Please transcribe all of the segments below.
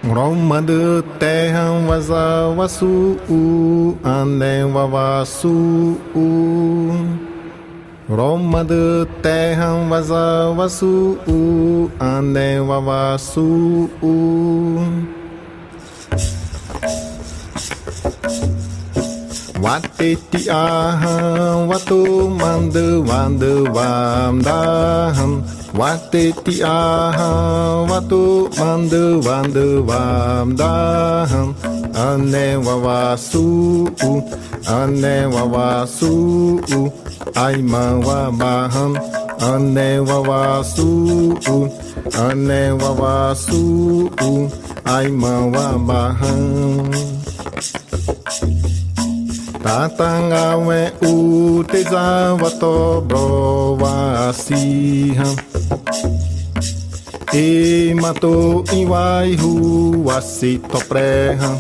Romadu teham vaza vasu ane vavasu Romadu teham vaza vasu ane vavasu Wateti aham vatu mandu vandu vamdaham Wateti aham vatu mandu vandu vamdaham Ane vavasu Aima vabaham Ane vavasu Aima vabaham Tatangawe utezavato brovasiham E matou iwaihu wasito preham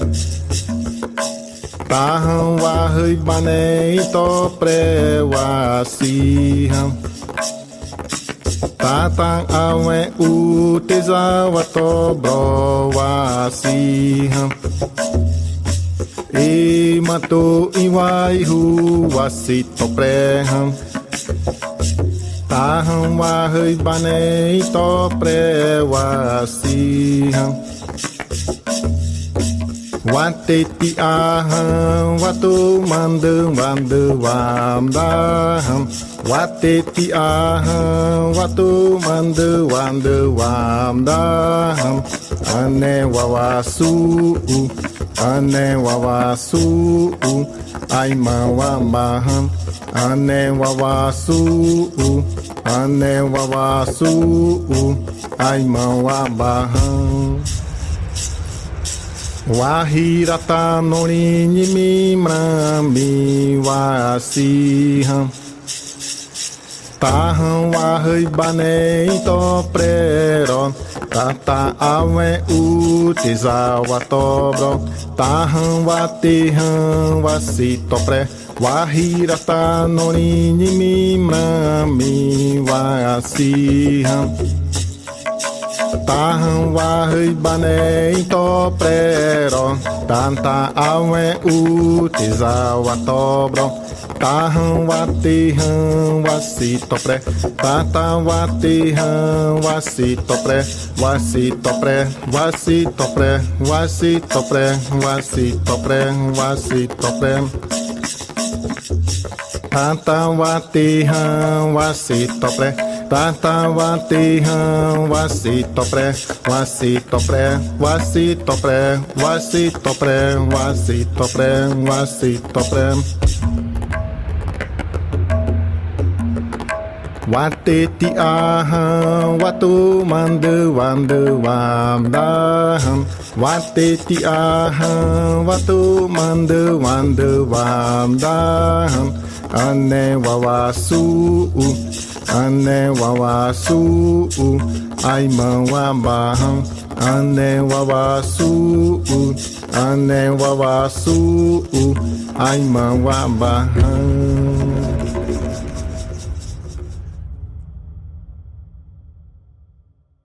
Taham wahai banei to prewasiham Tatangawe utezavato brovasiham E matou iwaihu wasito preham Taham wahai banei to prewasiham Wateti aham vatu mandu vandu vamdaham Wateti aham vatu mandu vandu vamdaham Ane vavasu Aima vabaham Ane vavasu Aima vabaham Wahirata nori nimi mrambi wasiham Taham wahai banei to preron Tata awe utizawatobro Taham watiham wasito pre Wahirata nori nimi mrambi wasiham Taham wahai banei to prero Tanta awe utizawatobro Taham watiham wasito pre Tata watiham wasito pre Tata watiham wasito pre Tata watiham wasito pre Wateti aham vatu mandu vandu vamdaham Wateti aham vatu mandu vandu vamdaham Ane vavasu Aima vabaham Ane vavasu Aima vabaham